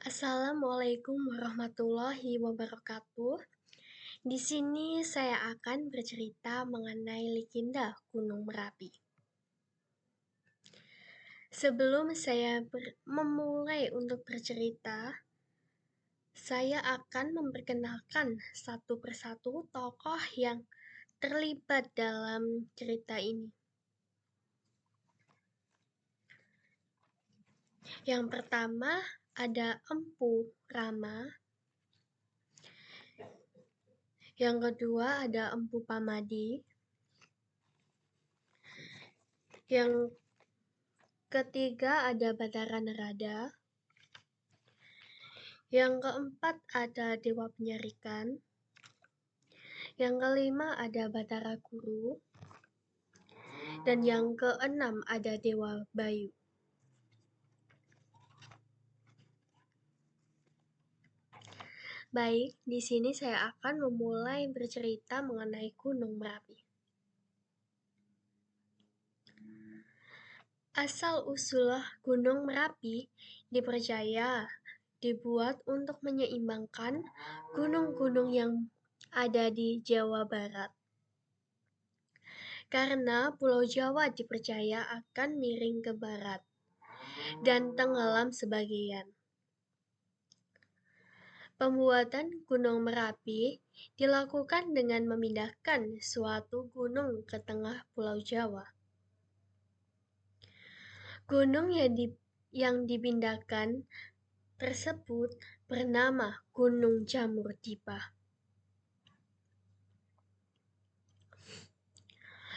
Assalamualaikum warahmatullahi wabarakatuh. Di sini saya akan bercerita mengenai legenda Gunung Merapi. Sebelum saya memulai untuk bercerita, saya akan memperkenalkan satu persatu tokoh yang terlibat dalam cerita ini. Yang pertama ada Empu Rama. Yang kedua ada Empu Pamadi. Yang ketiga ada Batara Narada. Yang keempat ada Dewa Penyarikan. Yang kelima ada Batara Guru. Dan yang keenam ada Dewa Bayu. Baik, di sini saya akan memulai bercerita mengenai Gunung Merapi. Asal-usul Gunung Merapi dipercaya dibuat untuk menyeimbangkan gunung-gunung yang ada di Jawa Barat. Karena Pulau Jawa dipercaya akan miring ke barat dan tenggelam sebagian. Pembuatan Gunung Merapi dilakukan dengan memindahkan suatu gunung ke tengah Pulau Jawa. Gunung yang dipindahkan tersebut bernama Gunung Jamur-Dipa.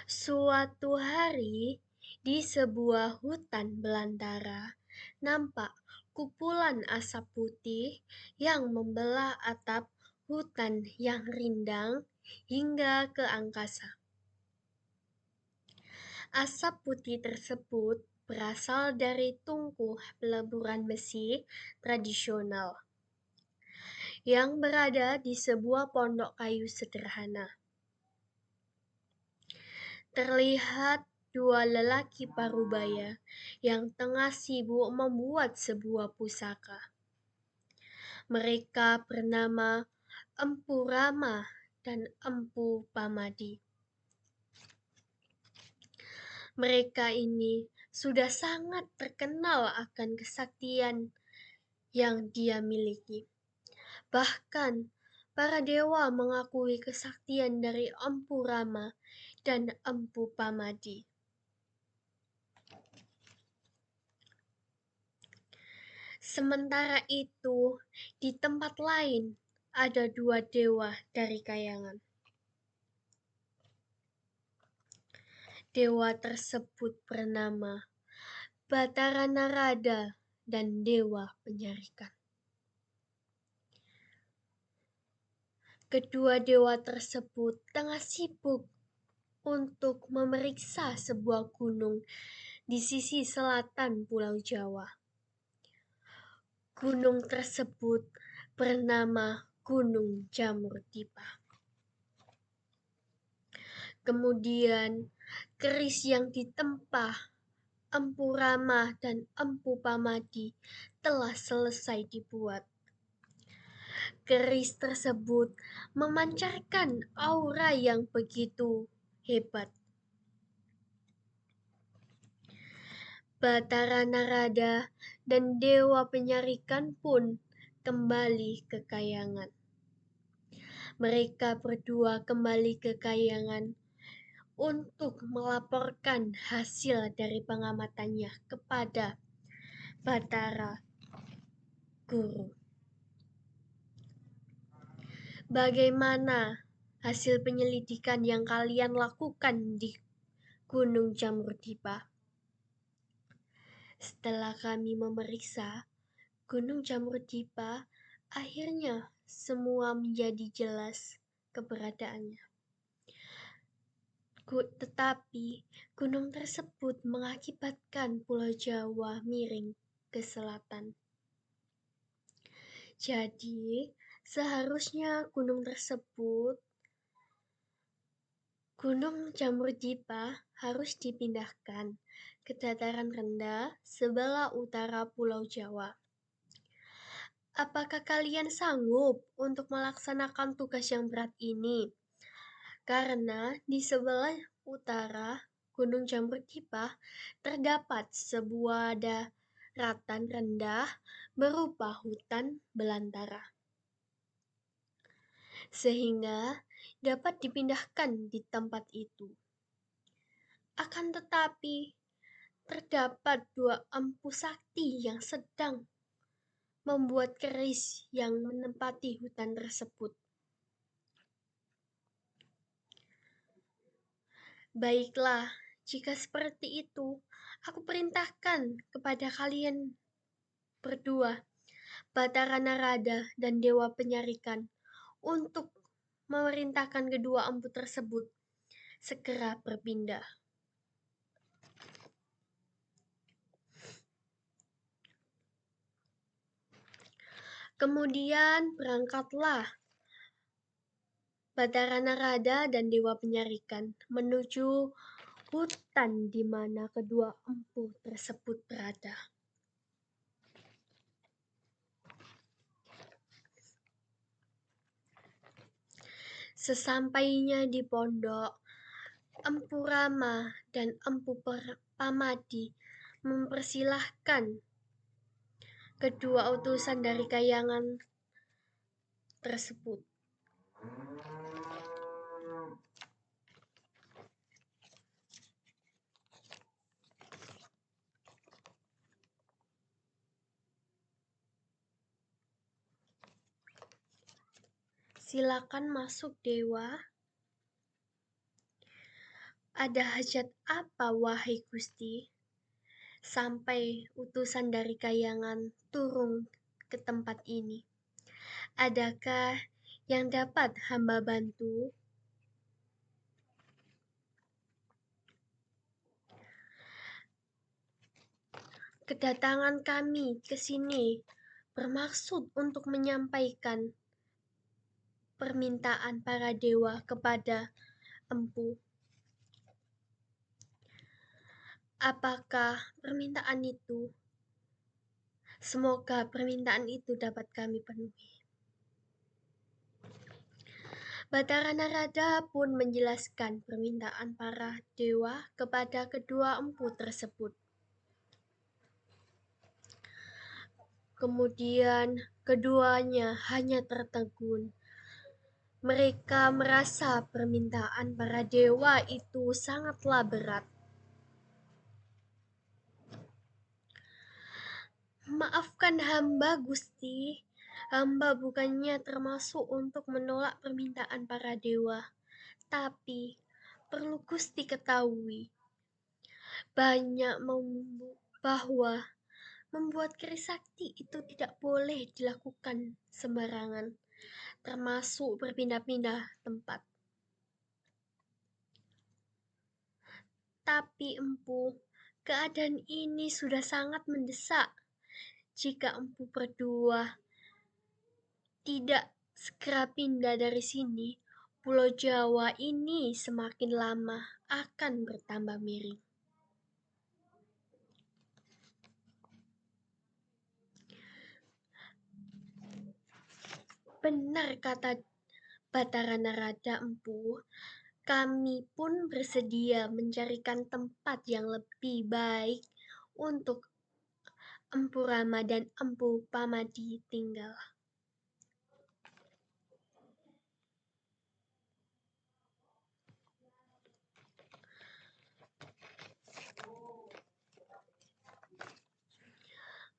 Suatu hari, di sebuah hutan belantara, nampak kumpulan asap putih yang membelah atap hutan yang rindang hingga ke angkasa. Asap putih tersebut berasal dari tungku peleburan besi tradisional yang berada di sebuah pondok kayu sederhana. Terlihat dua lelaki parubaya yang tengah sibuk membuat sebuah pusaka. Mereka bernama Empu Rama dan Empu Pamadi. Mereka ini sudah sangat terkenal akan kesaktian yang dia miliki. Bahkan para dewa mengakui kesaktian dari Empu Rama dan Empu Pamadi. Sementara itu, di tempat lain ada dua dewa dari kayangan. Dewa tersebut bernama Batara Narada dan Dewa Penyarikan. Kedua dewa tersebut tengah sibuk untuk memeriksa sebuah gunung di sisi selatan Pulau Jawa. Gunung tersebut bernama Gunung Jamur-Dipa. Kemudian, keris yang ditempa Empu Rama dan Empu Pamadi telah selesai dibuat. Keris tersebut memancarkan aura yang begitu hebat. Batara Narada dan Dewa Penyarikan pun kembali ke kayangan. Mereka berdua kembali ke kayangan untuk melaporkan hasil dari pengamatannya kepada Batara Guru. Bagaimana hasil penyelidikan yang kalian lakukan di Gunung Jamur-Dipa? Setelah kami memeriksa Gunung Jamur-Dipa, akhirnya semua menjadi jelas keberadaannya. Tetapi gunung tersebut mengakibatkan Pulau Jawa miring ke selatan. Jadi, seharusnya Gunung Jamur-Dipa harus dipindahkan ke dataran rendah sebelah utara Pulau Jawa. Apakah kalian sanggup untuk melaksanakan tugas yang berat ini? Karena di sebelah utara Gunung Jamrut Kipah terdapat sebuah daratan rendah berupa hutan belantara, sehingga dapat dipindahkan di tempat itu. Akan tetapi, terdapat dua empu sakti yang sedang membuat keris yang menempati hutan tersebut. Baiklah, jika seperti itu, aku perintahkan kepada kalian berdua, Batara Narada dan Dewa Penyarikan, untuk memerintahkan kedua empu tersebut segera berpindah. Kemudian berangkatlah Batara Narada dan Dewa Penyarikan menuju hutan di mana kedua empu tersebut berada. Sesampainya di pondok, Empu Rama dan Empu Pamadi mempersilahkan kedua utusan dari Kahyangan tersebut. Silakan masuk, Dewa. Ada hajat apa, wahai Gusti? Sampai utusan dari Kahyangan turun ke tempat ini. Adakah yang dapat hamba bantu? Kedatangan kami ke sini bermaksud untuk menyampaikan permintaan para dewa kepada Empu. Apakah permintaan itu? Semoga permintaan itu dapat kami penuhi. Batara Narada pun menjelaskan permintaan para dewa kepada kedua empu tersebut. Kemudian keduanya hanya tertegun. Mereka merasa permintaan para dewa itu sangatlah berat. Maafkan hamba, Gusti. Hamba bukannya termasuk untuk menolak permintaan para dewa. Tapi perlu Gusti ketahui bahwa membuat keris sakti itu tidak boleh dilakukan sembarangan, termasuk berpindah-pindah tempat. Tapi Empu, keadaan ini sudah sangat mendesak. Jika Empu berdua tidak segera pindah dari sini, Pulau Jawa ini semakin lama akan bertambah miring. Benar kata Batara Narada, Empu. Kami pun bersedia mencarikan tempat yang lebih baik untuk Empu Rama dan Empu Pamadi tinggal.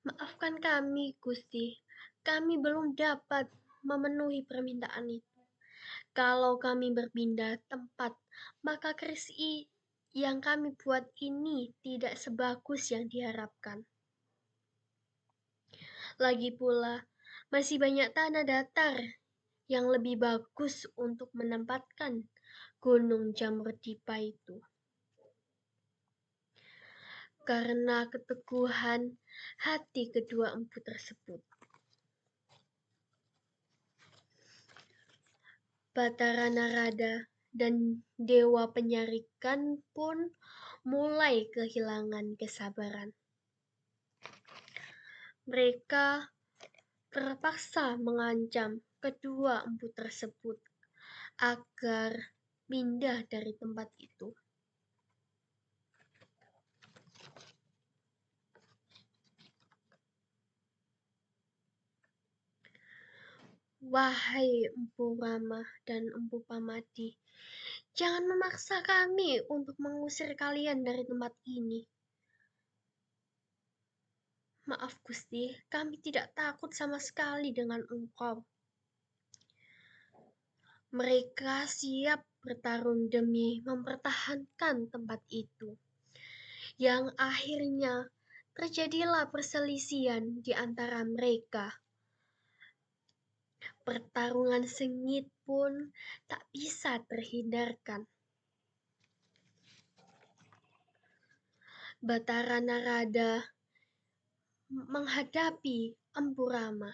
Maafkan kami, Gusti. Kami belum dapat memenuhi permintaan itu. Kalau kami berpindah tempat, maka keris yang kami buat ini tidak sebagus yang diharapkan. Lagi pula, masih banyak tanah datar yang lebih bagus untuk menempatkan Gunung Jamrut Kipah itu. Karena keteguhan hati kedua empu tersebut, Batara Narada dan Dewa Penyarikan pun mulai kehilangan kesabaran. Mereka terpaksa mengancam kedua empu tersebut agar pindah dari tempat itu. Wahai Empu Rama dan Empu Pamadi, jangan memaksa kami untuk mengusir kalian dari tempat ini. Maaf Gusti, kami tidak takut sama sekali dengan engkau. Mereka siap bertarung demi mempertahankan tempat itu. Yang akhirnya terjadilah perselisihan di antara mereka. Pertarungan sengit pun tak bisa terhindarkan. Batara Narada menghadapi Empu Rama.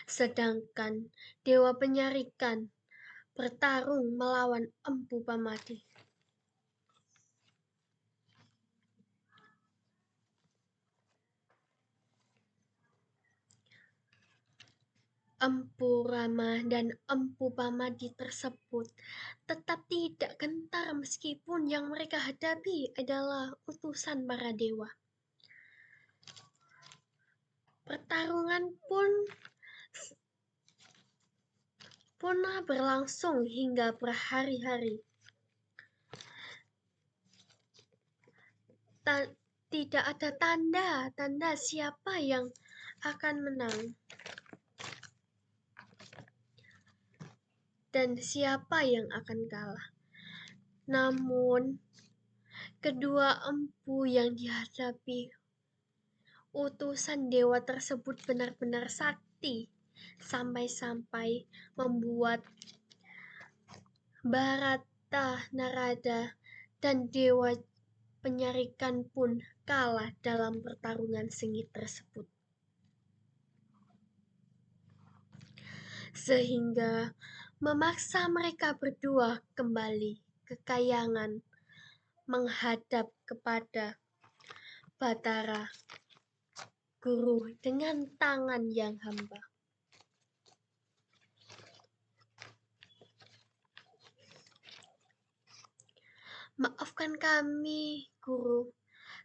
Sedangkan Dewa Penyarikan bertarung melawan Empu Pamadi. Empu Rama dan Empu Pamadi tersebut tetap tidak gentar meskipun yang mereka hadapi adalah utusan para dewa. Pertarungan pun berlangsung hingga berhari-hari. Tidak ada tanda siapa yang akan menang dan siapa yang akan kalah. Namun, kedua empu yang dihadapi utusan dewa tersebut benar-benar sakti, sampai-sampai membuat Bharata Narada dan Dewa Penyarikan pun kalah dalam pertarungan sengit tersebut. Sehingga memaksa mereka berdua kembali ke Kahyangan menghadap kepada Batara Guru dengan tangan yang hamba. Maafkan kami, Guru.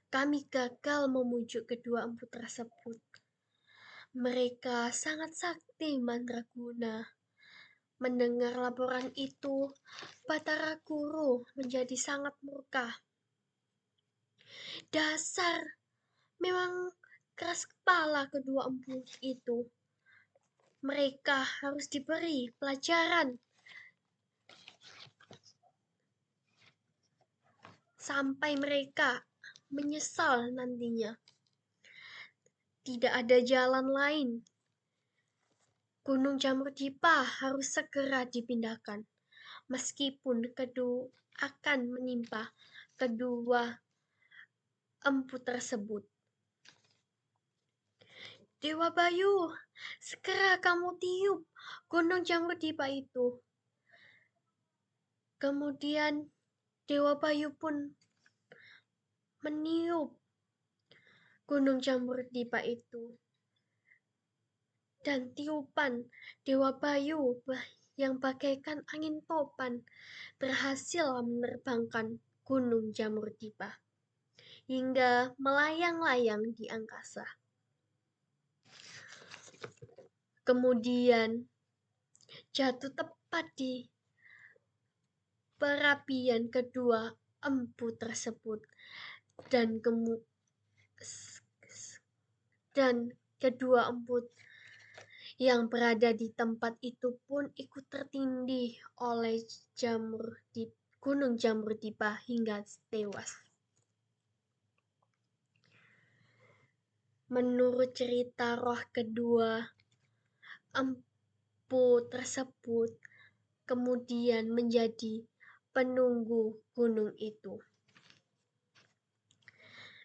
Kami gagal memujuk kedua empu tersebut. Mereka sangat sakti mandraguna. Mendengar laporan itu, Batara Guru menjadi sangat murka. Dasar, memang keras kepala kedua empu itu. Mereka harus diberi pelajaran sampai mereka menyesal nantinya. Tidak ada jalan lain. Gunung Jamrudvipa harus segera dipindahkan, meskipun kedua akan menimpa kedua empu tersebut. Dewa Bayu, segera kamu tiup Gunung Jamrudvipa itu. Kemudian Dewa Bayu pun meniup Gunung Jamrudvipa itu. Dan tiupan Dewa Bayu yang bagaikan angin topan berhasil menerbangkan Gunung Jamrudvipa hingga melayang-layang di angkasa. Kemudian jatuh tepat di perapian kedua empu tersebut dan kedua empu yang berada di tempat itu pun ikut tertindih oleh Gunung Jamrudvipa hingga tewas. Menurut cerita, roh kedua empu tersebut kemudian menjadi penunggu gunung itu.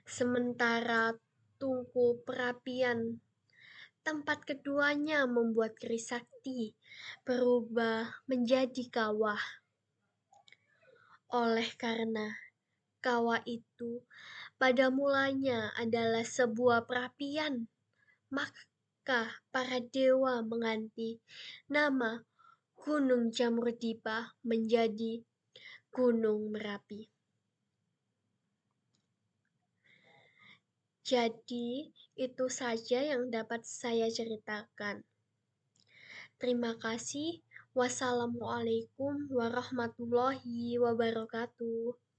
Sementara tungku perapian tempat keduanya membuat keris sakti berubah menjadi kawah. Oleh karena kawah itu pada mulanya adalah sebuah perapian, maka para dewa mengganti nama Gunung Jamrudipa menjadi Gunung Merapi. Jadi, itu saja yang dapat saya ceritakan. Terima kasih. Wassalamualaikum warahmatullahi wabarakatuh.